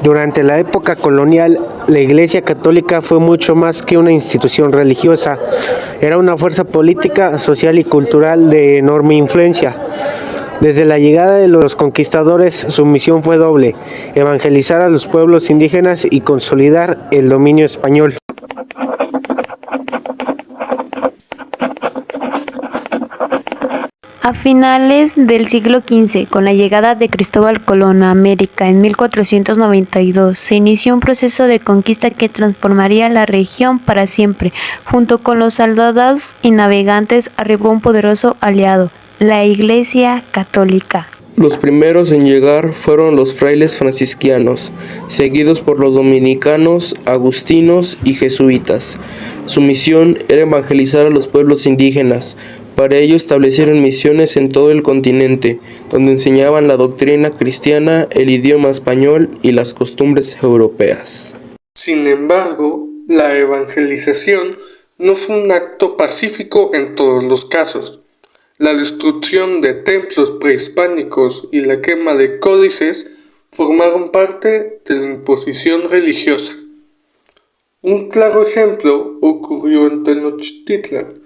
Durante la época colonial, la Iglesia Católica fue mucho más que una institución religiosa. Era una fuerza política, social y cultural de enorme influencia. Desde la llegada de los conquistadores, su misión fue doble: evangelizar a los pueblos indígenas y consolidar el dominio español. A finales del siglo XV, con la llegada de Cristóbal Colón a América en 1492, se inició un proceso de conquista que transformaría la región para siempre. Junto con los soldados y navegantes arribó un poderoso aliado, la Iglesia Católica. Los primeros en llegar fueron los frailes franciscanos, seguidos por los dominicanos, agustinos y jesuitas. Su misión era evangelizar a los pueblos indígenas. Para ello establecieron misiones en todo el continente, donde enseñaban la doctrina cristiana, el idioma español y las costumbres europeas. Sin embargo, la evangelización no fue un acto pacífico en todos los casos. La destrucción de templos prehispánicos y la quema de códices formaron parte de la imposición religiosa. Un claro ejemplo ocurrió en Tenochtitlan,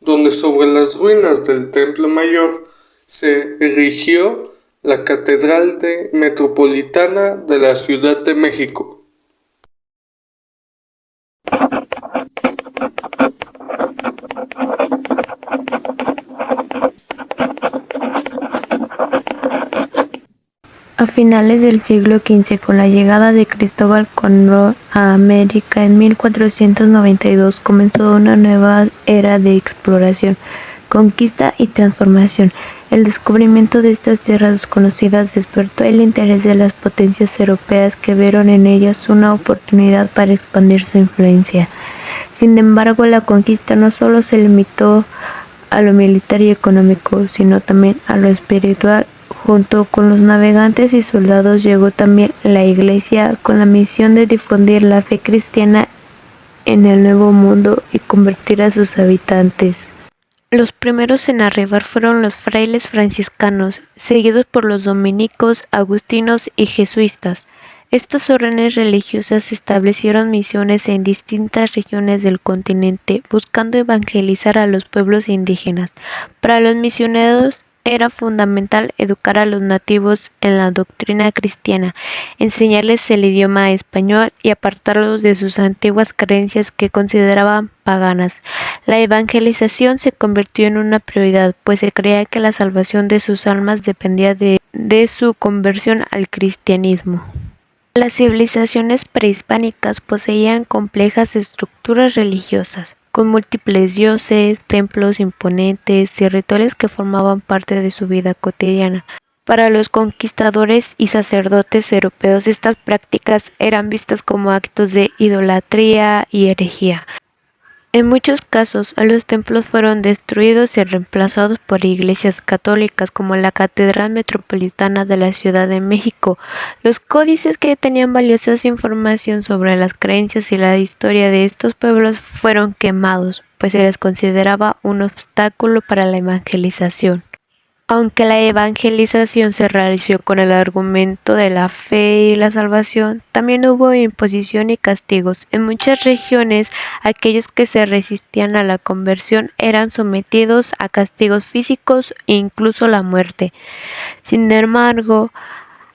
donde sobre las ruinas del Templo Mayor se erigió la Catedral Metropolitana de la Ciudad de México. A finales del siglo XV, con la llegada de Cristóbal Colón a América en 1492, comenzó una nueva era de exploración, conquista y transformación. El descubrimiento de estas tierras desconocidas despertó el interés de las potencias europeas, que vieron en ellas una oportunidad para expandir su influencia. Sin embargo, la conquista no solo se limitó a lo militar y económico, sino también a lo espiritual. Junto con los navegantes y soldados llegó también la Iglesia, con la misión de difundir la fe cristiana en el Nuevo Mundo y convertir a sus habitantes. Los primeros en arribar fueron los frailes franciscanos, seguidos por los dominicos, agustinos y jesuitas. Estas órdenes religiosas establecieron misiones en distintas regiones del continente, buscando evangelizar a los pueblos indígenas. Para los misioneros era fundamental educar a los nativos en la doctrina cristiana, enseñarles el idioma español y apartarlos de sus antiguas creencias que consideraban paganas. La evangelización se convirtió en una prioridad, pues se creía que la salvación de sus almas dependía de su conversión al cristianismo. Las civilizaciones prehispánicas poseían complejas estructuras religiosas, con múltiples dioses, templos imponentes y rituales que formaban parte de su vida cotidiana. Para los conquistadores y sacerdotes europeos, estas prácticas eran vistas como actos de idolatría y herejía. En muchos casos, los templos fueron destruidos y reemplazados por iglesias católicas, como la Catedral Metropolitana de la Ciudad de México. Los códices, que tenían valiosa información sobre las creencias y la historia de estos pueblos, fueron quemados, pues se les consideraba un obstáculo para la evangelización. Aunque la evangelización se realizó con el argumento de la fe y la salvación, también hubo imposición y castigos. En muchas regiones, aquellos que se resistían a la conversión eran sometidos a castigos físicos e incluso la muerte. Sin embargo,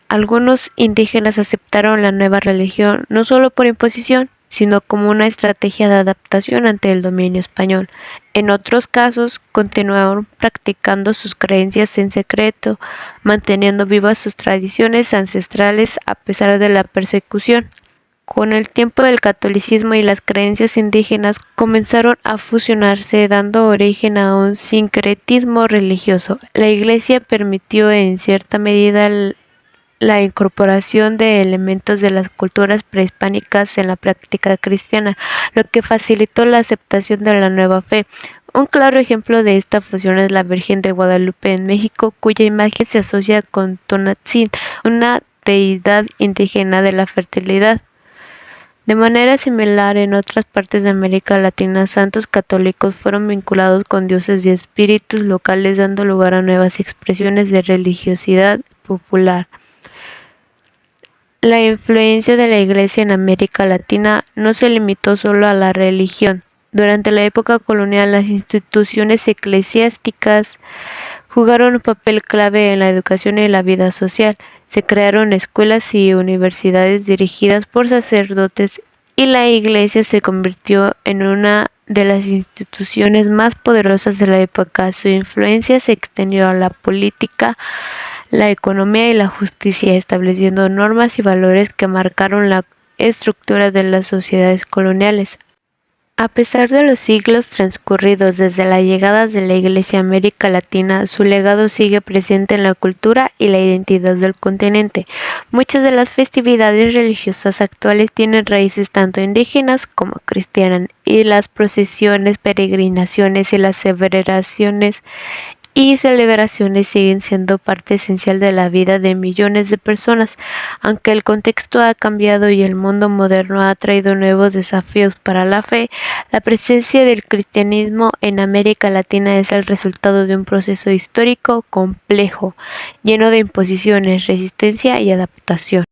algunos indígenas aceptaron la nueva religión no solo por imposición, sino como una estrategia de adaptación ante el dominio español. En otros casos, continuaron practicando sus creencias en secreto, manteniendo vivas sus tradiciones ancestrales a pesar de la persecución. Con el tiempo, el catolicismo y las creencias indígenas comenzaron a fusionarse, dando origen a un sincretismo religioso. La Iglesia permitió en cierta medida la incorporación de elementos de las culturas prehispánicas en la práctica cristiana, lo que facilitó la aceptación de la nueva fe. Un claro ejemplo de esta fusión es la Virgen de Guadalupe en México, cuya imagen se asocia con Tonantzin, una deidad indígena de la fertilidad. De manera similar, en otras partes de América Latina, santos católicos fueron vinculados con dioses y espíritus locales, dando lugar a nuevas expresiones de religiosidad popular. La influencia de la Iglesia en América Latina no se limitó solo a la religión. Durante la época colonial, las instituciones eclesiásticas jugaron un papel clave en la educación y la vida social. Se crearon escuelas y universidades dirigidas por sacerdotes y la Iglesia se convirtió en una de las instituciones más poderosas de la época. Su influencia se extendió a la política, la economía y la justicia, estableciendo normas y valores que marcaron la estructura de las sociedades coloniales. A pesar de los siglos transcurridos desde la llegada de la Iglesia a América Latina, su legado sigue presente en la cultura y la identidad del continente. Muchas de las festividades religiosas actuales tienen raíces tanto indígenas como cristianas, y las procesiones, peregrinaciones y las celebraciones siguen siendo parte esencial de la vida de millones de personas. Aunque el contexto ha cambiado y el mundo moderno ha traído nuevos desafíos para la fe, la presencia del cristianismo en América Latina es el resultado de un proceso histórico complejo, lleno de imposiciones, resistencia y adaptación.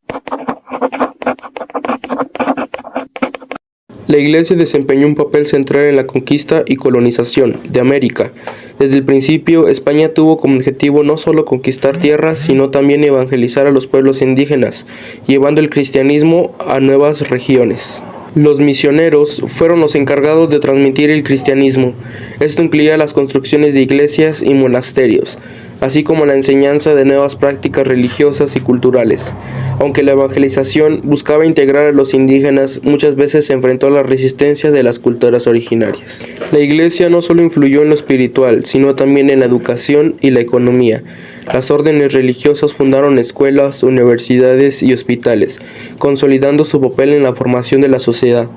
La Iglesia desempeñó un papel central en la conquista y colonización de América. Desde el principio, España tuvo como objetivo no solo conquistar tierras, sino también evangelizar a los pueblos indígenas, llevando el cristianismo a nuevas regiones. Los misioneros fueron los encargados de transmitir el cristianismo. Esto incluía las construcciones de iglesias y monasterios, así como la enseñanza de nuevas prácticas religiosas y culturales. Aunque la evangelización buscaba integrar a los indígenas, muchas veces se enfrentó a la resistencia de las culturas originarias. La Iglesia no solo influyó en lo espiritual, sino también en la educación y la economía. Las órdenes religiosas fundaron escuelas, universidades y hospitales, consolidando su papel en la formación de la sociedad.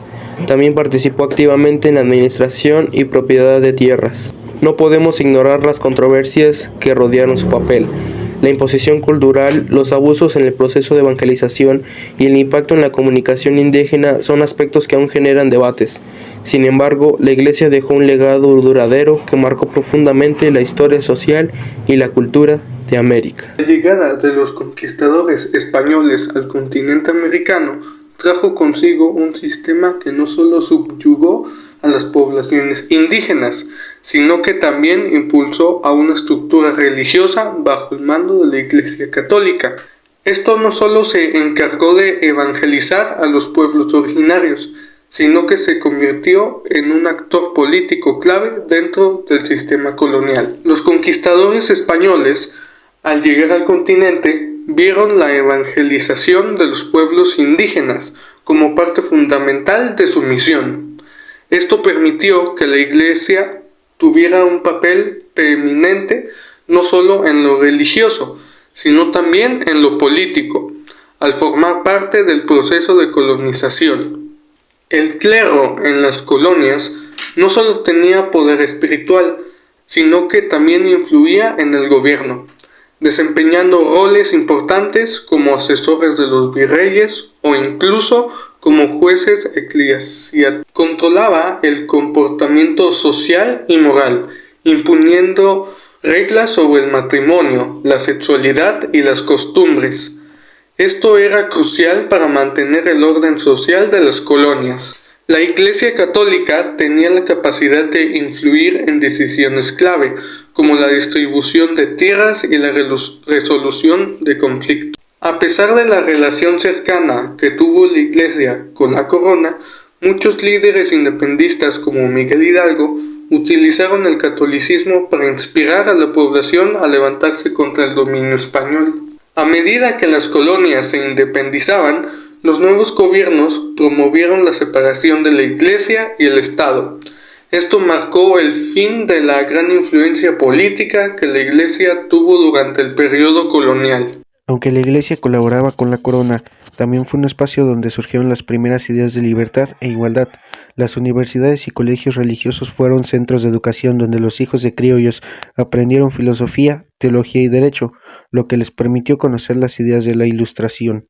También participó activamente en la administración y propiedad de tierras. No podemos ignorar las controversias que rodearon su papel. La imposición cultural, los abusos en el proceso de evangelización y el impacto en la comunicación indígena son aspectos que aún generan debates. Sin embargo, la Iglesia dejó un legado duradero que marcó profundamente la historia social y la cultura de América. La llegada de los conquistadores españoles al continente americano trajo consigo un sistema que no solo subyugó a las poblaciones indígenas, sino que también impulsó a una estructura religiosa bajo el mando de la Iglesia Católica. Esto no solo se encargó de evangelizar a los pueblos originarios, sino que se convirtió en un actor político clave dentro del sistema colonial. Los conquistadores españoles, al llegar al continente, vieron la evangelización de los pueblos indígenas como parte fundamental de su misión. Esto permitió que la Iglesia tuviera un papel preeminente no solo en lo religioso, sino también en lo político, al formar parte del proceso de colonización. El clero en las colonias no solo tenía poder espiritual, sino que también influía en el gobierno, desempeñando roles importantes como asesores de los virreyes o incluso como jueces eclesiásticos. Controlaba el comportamiento social y moral, imponiendo reglas sobre el matrimonio, la sexualidad y las costumbres. Esto era crucial para mantener el orden social de las colonias. La Iglesia Católica tenía la capacidad de influir en decisiones clave, como la distribución de tierras y la resolución de conflictos. A pesar de la relación cercana que tuvo la Iglesia con la corona, muchos líderes independentistas como Miguel Hidalgo utilizaron el catolicismo para inspirar a la población a levantarse contra el dominio español. A medida que las colonias se independizaban, los nuevos gobiernos promovieron la separación de la Iglesia y el Estado. Esto marcó el fin de la gran influencia política que la Iglesia tuvo durante el periodo colonial. Aunque la Iglesia colaboraba con la corona, también fue un espacio donde surgieron las primeras ideas de libertad e igualdad. Las universidades y colegios religiosos fueron centros de educación donde los hijos de criollos aprendieron filosofía, teología y derecho, lo que les permitió conocer las ideas de la Ilustración.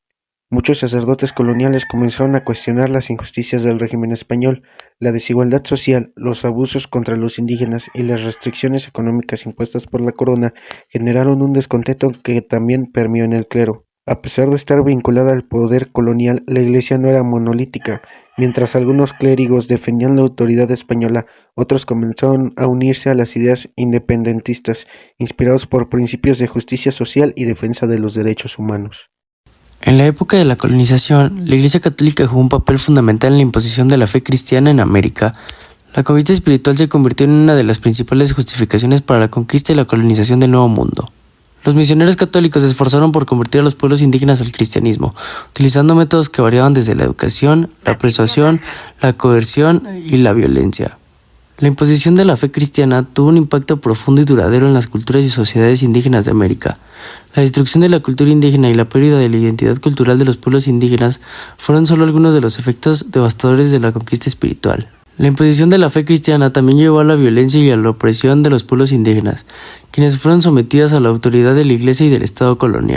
Muchos sacerdotes coloniales comenzaron a cuestionar las injusticias del régimen español, la desigualdad social, los abusos contra los indígenas y las restricciones económicas impuestas por la corona generaron un descontento que también permeó en el clero. A pesar de estar vinculada al poder colonial, la Iglesia no era monolítica. Mientras algunos clérigos defendían la autoridad española, otros comenzaron a unirse a las ideas independentistas, inspirados por principios de justicia social y defensa de los derechos humanos. En la época de la colonización, la Iglesia Católica jugó un papel fundamental en la imposición de la fe cristiana en América. La conquista espiritual se convirtió en una de las principales justificaciones para la conquista y la colonización del Nuevo Mundo. Los misioneros católicos se esforzaron por convertir a los pueblos indígenas al cristianismo, utilizando métodos que variaban desde la educación, la persuasión, la coerción y la violencia. La imposición de la fe cristiana tuvo un impacto profundo y duradero en las culturas y sociedades indígenas de América. La destrucción de la cultura indígena y la pérdida de la identidad cultural de los pueblos indígenas fueron solo algunos de los efectos devastadores de la conquista espiritual. La imposición de la fe cristiana también llevó a la violencia y a la opresión de los pueblos indígenas, quienes fueron sometidos a la autoridad de la Iglesia y del Estado colonial.